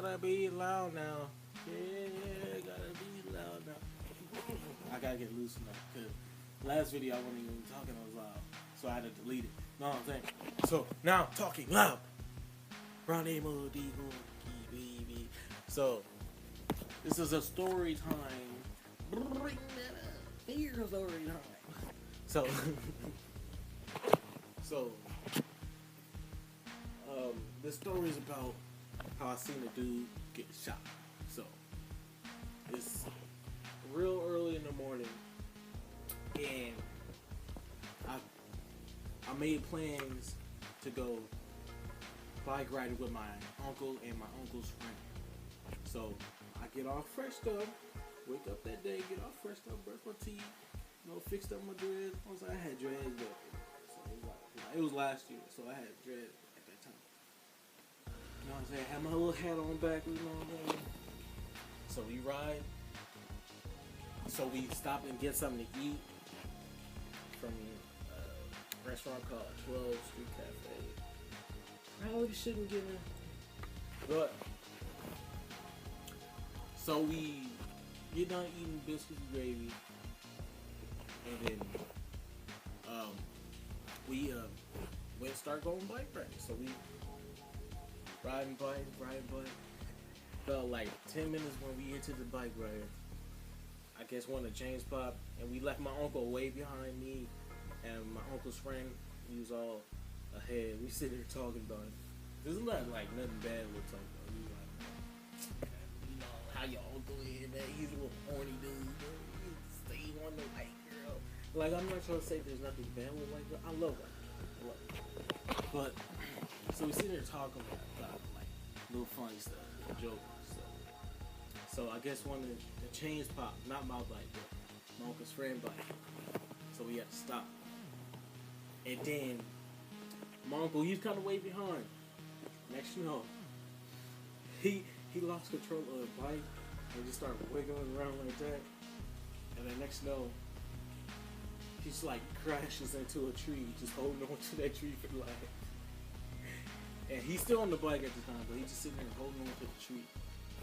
gotta be loud now. Yeah, gotta be loud now. I gotta get loose enough because last video I wasn't even talking as loud, so I had to delete it. Know what I'm saying? So now I'm talking loud. Ronnie Moody, baby. So this is a story time. Bring that up. Here's story time. So, so this story is about how I seen a dude get shot. So it's real early in the morning, and I made plans to go bike riding with my uncle and my uncle's friend. So I get all freshed up, wake up that day, get all freshed up, brush my teeth, fixed up my dreads. Once I had dreads, but so it was last year, so I had dreads at that time. You know what I'm saying? Had my little hat on back, you know what I'm saying? So we ride. So we stop and get something to eat from a restaurant called 12 Street Cafe. I really shouldn't get in. But so we get done eating biscuits and gravy, and then we went and start going bike riding. So we riding bike. Felt like 10 minutes when we entered the bike ride. I guess one of the chains popped, and we left my uncle way behind me, and my uncle's friend, he was all ahead. We sit here talking about it. This is not like nothing bad we're talking about. We like, how your uncle is, man. He's a little horny dude. He stay on the white girl. Like, I'm not trying to say there's nothing bad with white girl. I love white girl. But so we sit here talking about like little funny stuff, little jokes. So I guess one of the chains popped, not my bike, but my uncle's friend bike. So we had to stop. And then my uncle, he's kind of way behind. Next you know, he lost control of the bike and just started wiggling around like that. And then next you know, he just like crashes into a tree, just holding on to that tree for life. And he's still on the bike at the time, but he's just sitting there holding on to the tree.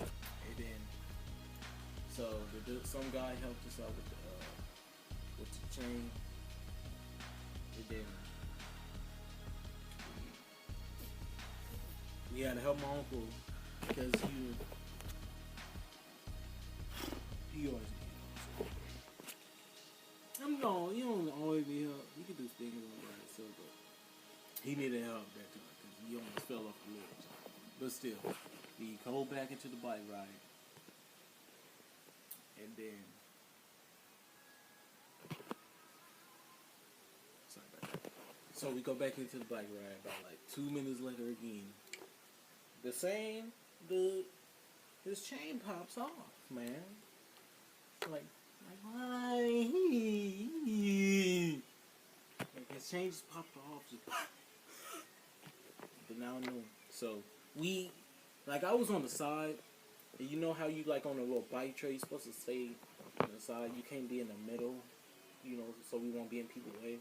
And then, so some guy helped us out with the chain. And then we had to help my uncle because he always needed help. You don't always need help. You can do things on by yourself, but he needed help that time because he almost fell off the ledge. But still, we go back into the bike ride. And then, sorry about that. So we go back into the bike ride about like 2 minutes later again. The same dude, his chain pops off, man. Like why? Like his chain just popped off. But now I know. So I was on the side. And you know how you like on a little bike trail, you're supposed to stay on the side. You can't be in the middle, so we won't be in people's way.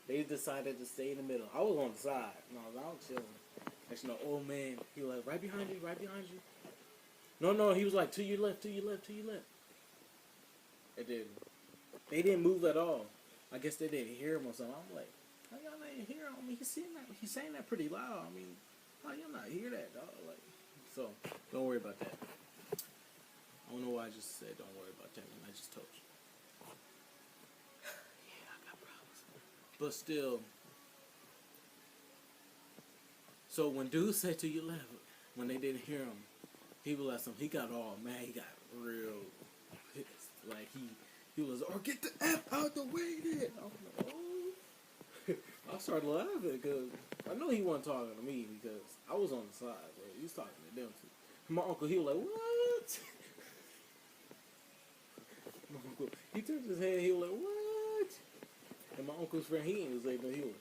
They decided to stay in the middle. I was on the side. I was chilling. Actually, old man, he was like, right behind you. No, he was like, to your left. And then they didn't move at all. I guess they didn't hear him or something. I'm like, how y'all not hear him? I mean, he's saying that pretty loud. I mean, how y'all not hear that, dog? Like, so, don't worry about that. I don't know why I just said don't worry about that when I just told you. Yeah, I got problems. But still, so when dude said to your left, when they didn't hear him, he was like he got all mad, he got real pissed. Like he was, get the F out the way then. I was like, oh. I started laughing because I know he wasn't talking to me because I was on the side, but he was talking to them too. My uncle, he was like, what? My uncle, he turned his head, he was like, what? And my uncle's friend, he ain't say nothing. He was,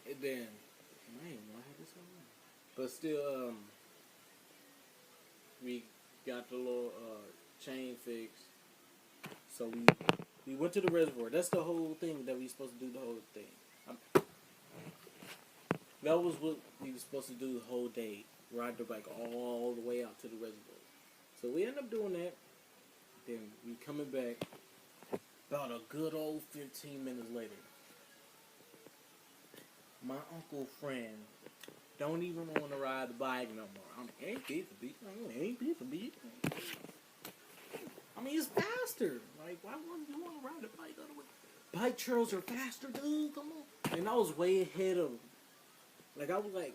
and then, man, why had this on? But still, we got the little chain fixed. So we went to the reservoir. That's the whole thing that we supposed to do. The whole thing. that was what we were supposed to do the whole day. Ride the bike all the way out to the reservoir. So we end up doing that. Then we coming back. About a good old 15 minutes later, my uncle friend don't even want to ride the bike no more. I mean, ain't beat the beat. Ain't beat the beat. I mean, it's faster. Like, why wouldn't you want to ride the bike the other way? Bike trails are faster, dude. Come on. And I was way ahead of him. Like, I was like,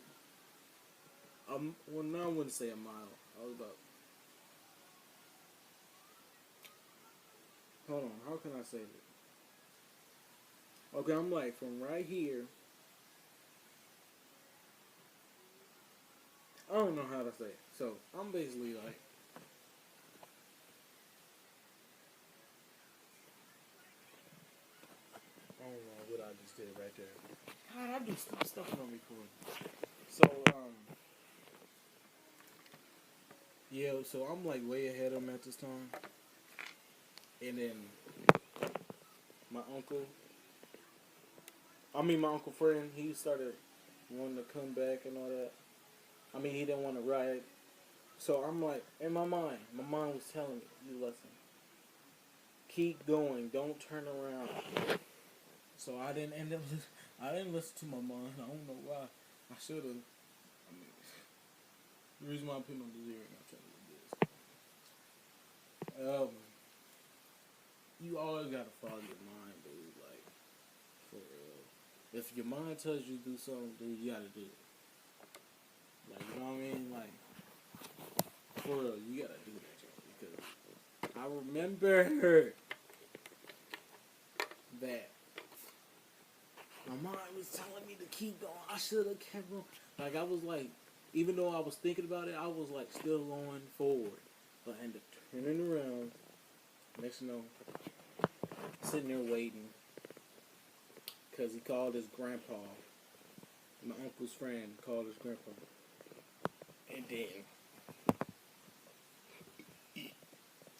well, no, I wouldn't say a mile. I was about. Hold on. How can I say this? Okay, I'm like from right here. I don't know how to say it. So I'm basically like, I don't know what I just did right there. God, I do stop stuff on recording. So yeah. So I'm like way ahead of him at this time, and then my uncle friend, he started wanting to come back and all that. I mean, he didn't want to ride. So I'm like, in my mind was telling me, you listen, keep going, don't turn around. So I didn't end up, I didn't listen to my mind. I don't know why. I should have. I mean, the reason why I'm putting on the zero, I'm trying to do this. You always gotta follow your mind, dude. Like, for real. If your mind tells you to do something, dude, you gotta do it. Like, you know what I mean? Like, for real, you gotta do that, because I remember that my mind was telling me to keep going. I should have kept going. Like, I was like, even though I was thinking about it, I was like still going forward. But I ended up turning around. Next you know, sitting there waiting. Because he called his grandpa. My uncle's friend called his grandpa. And then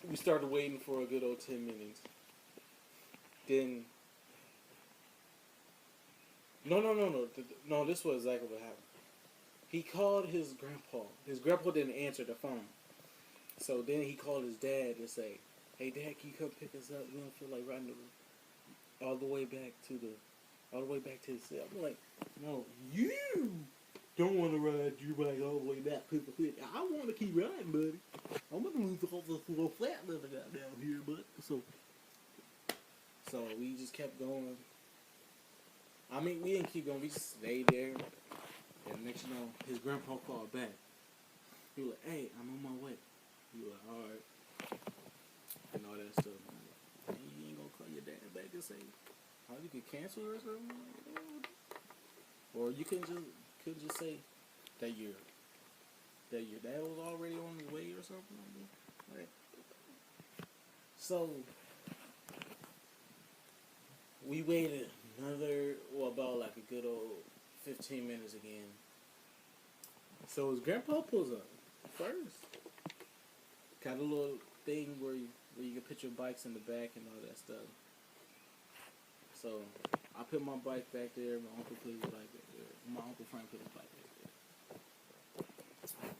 we started waiting for a good old 10 minutes. Then No, this was exactly what happened. He called his grandpa. His grandpa didn't answer the phone. So then he called his dad and say, "Hey, Dad, can you come pick us up? We don't feel like riding all the way back to the city." I'm like, "No, you don't want to ride your bike all the way back to the city. I want to keep riding, buddy. I'm gonna move off this little flat that I got down here, but so we just kept going. I mean, we didn't keep going. We just stayed there. And next you know, his grandpa called back. He was like, "Hey, I'm on my way." He was like, "All right," and all that stuff. And you ain't gonna call your dad back and say, "How you could cancel or something?" Or you could just say that your dad was already on his way or something. Like, so we waited about like a good old 15 minutes again. So his grandpa pulls up first. Got a little thing where you can put your bikes in the back and all that stuff. So I put my bike back there. My uncle put his bike back there. My uncle Frank put his bike back there.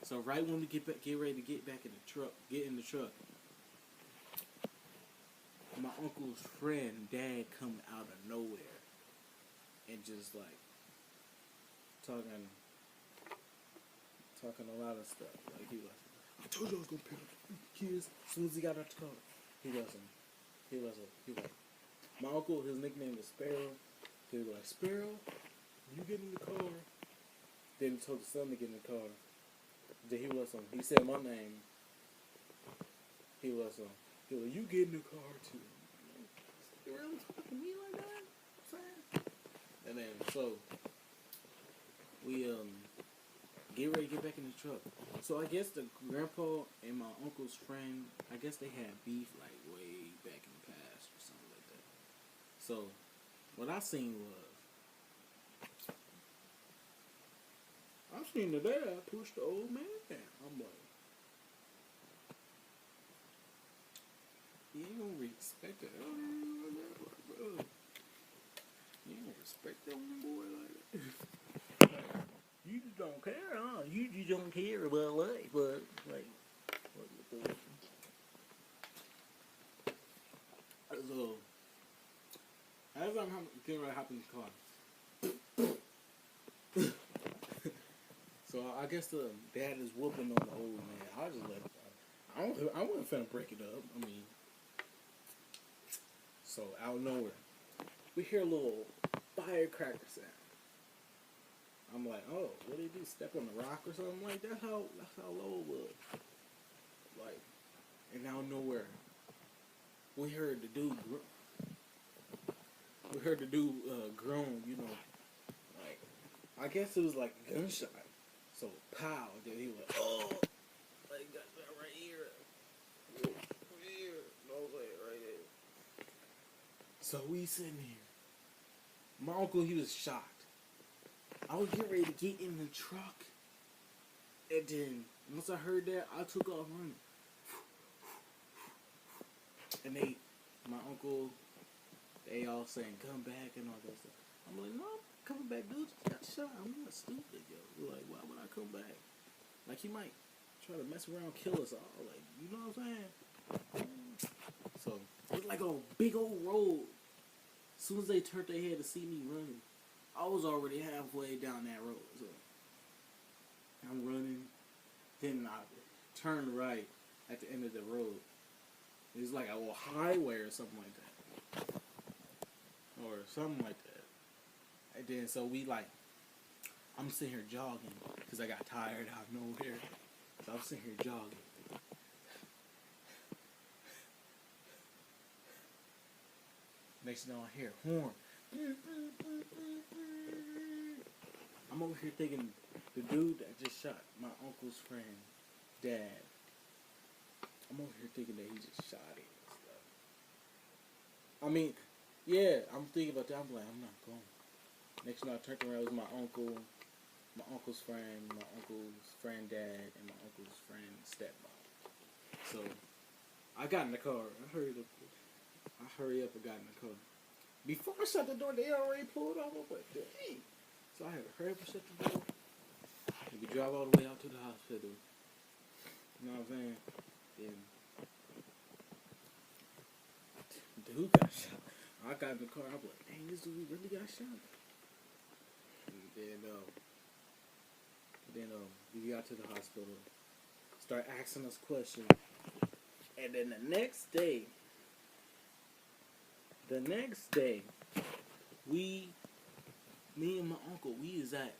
So right when we get ready to get back in the truck, my uncle's friend, dad, come out of nowhere and just like talking a lot of stuff. Like he was, "I told you I was gonna pick up the kids as soon as he got out the car." He wasn't. My uncle, his nickname is Sparrow. He was like, "Sparrow, you get in the car." Then he told the son to get in the car. Then he wasn't. He said my name. He wasn't. He was like, "You get in the car too." You really talking to me like that? And then so we get ready to get back in the truck. So I guess the grandpa and my uncle's friend, I guess they had beef like way back in the past or something like that. So what I seen the dad push the old man down. I'm like, you ain't gonna respect that. You ain't gonna respect that one boy like that. don't care, huh? You just don't care about life, but like, what the fuck? So, as I'm getting ready to hop in the car, so I guess the dad is whooping on the old man. I just let. I wasn't finna break it up. I mean, so out of nowhere, we hear a little firecracker sound. I'm like, oh, what did he do? Step on the rock or something like that? That's how low it was. Like, and out of nowhere, we heard the dude. We heard the dude groan. You know, like I guess it was like a gunshot. So pow, then he was like, oh, like got that right here, no way, right here. So we sitting here. My uncle, he was shocked. I was getting ready to get in the truck, and then once I heard that, I took off running. And my uncle, they all saying, come back and all that stuff. I'm like, no, I'm coming back, dude. Just got shot. I'm not stupid, yo. Like, why would I come back? Like, he might try to mess around, kill us all. Like, you know what I'm saying? So, it was like a big old road. As soon as they turned their head to see me running, I was already halfway down that road. So, I'm running. Then I turned right at the end of the road. It's like a little highway or something like that. Or something like that. And then, so I'm sitting here jogging because I got tired out of nowhere. So I'm sitting here jogging. Next thing I hear horn. I'm over here thinking the dude that just shot my uncle's friend, dad. I'm over here thinking that he just shot him and stuff. I mean, yeah, I'm thinking about that. I'm like, I'm not going. Next thing I turned around, it was my uncle's friend, my uncle's friend dad, and my uncle's friend stepmom. So I got in the car. I hurried up and got in the car. Before I shut the door, they already pulled off. I was like, dang. So I had to hurry up and shut the door. And we drive all the way out to the hospital. You know what I'm saying? Then dude got shot. I got in the car. I was like, dang, this dude really got shot. And then we got to the hospital. Start asking us questions. And then the next day, me and my uncle, we is at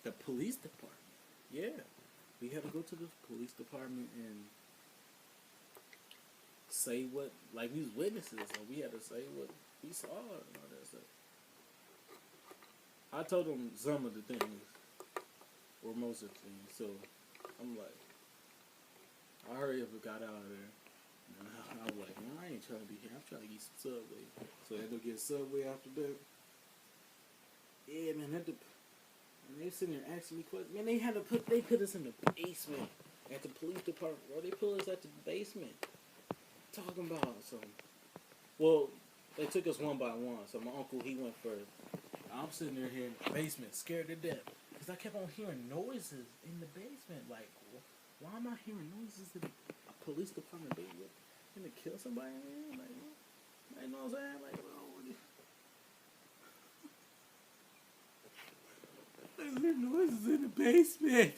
the police department. Yeah. We had to go to the police department and say what, like we was witnesses, so we had to say what we saw and all that stuff. I told them some of the things, or most of the things, so I'm like, I hurry up and got out of there. And I was like, man, I ain't trying to be here. I'm trying to get some Subway. So I had to get Subway after that. Yeah, man, and they sitting there asking me questions. Man, they put us in the basement at the police department, bro. They put us at the basement. Talking about something. Well, they took us one by one. So my uncle, he went first. I'm sitting there here in the basement, scared to death. Because I kept on hearing noises in the basement. Like, why am I hearing noises in a police department? They gonna kill somebody in there? Like, what? You know what I'm saying? Like, well, there's noises in the basement.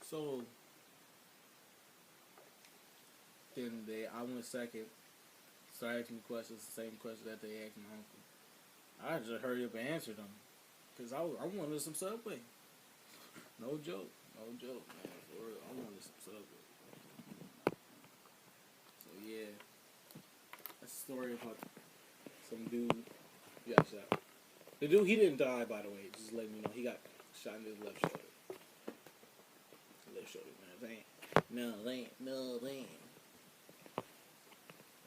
So then I went second, started asking questions, the same questions that they asked my uncle. I just hurry up and answered them, cause I wanted some Subway. No joke, man. For real, I wanted some Subway. So yeah, that's a story about some dude who got shot. The dude, he didn't die, by the way. Just letting you know, he got shot in his left shoulder. Left shoulder, man. No, man.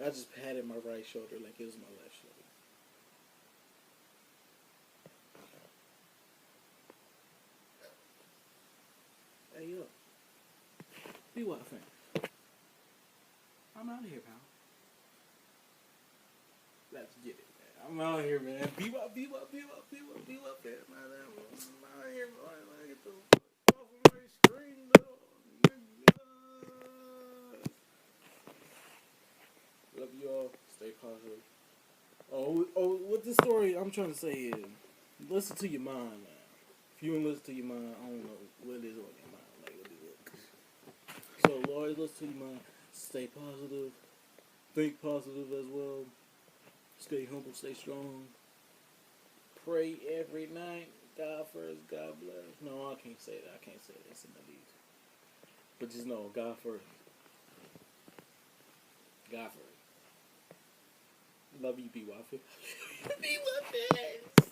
I just patted my right shoulder like it was my left shoulder. Hey, yo. Be what, fam? I'm out of here, pal. Let's get it, man. I'm out here, man. Be up, be up, be up, be up, be up, man. I'm out here, man. I get the fuck off of my screen, though. Love you all. Stay positive. Oh, what the story I'm trying to say is, listen to your mind, man. If you don't listen to your mind, I don't know what it is on your mind. Like, what is it? So, Lord, listen to your mind. Stay positive. Think positive as well. Stay humble, stay strong. Pray every night. God first, God bless. No, I can't say that. I can't say that. It's in the lead. But just know, God first. God first. Love you, B. Waffle. B. Waffle.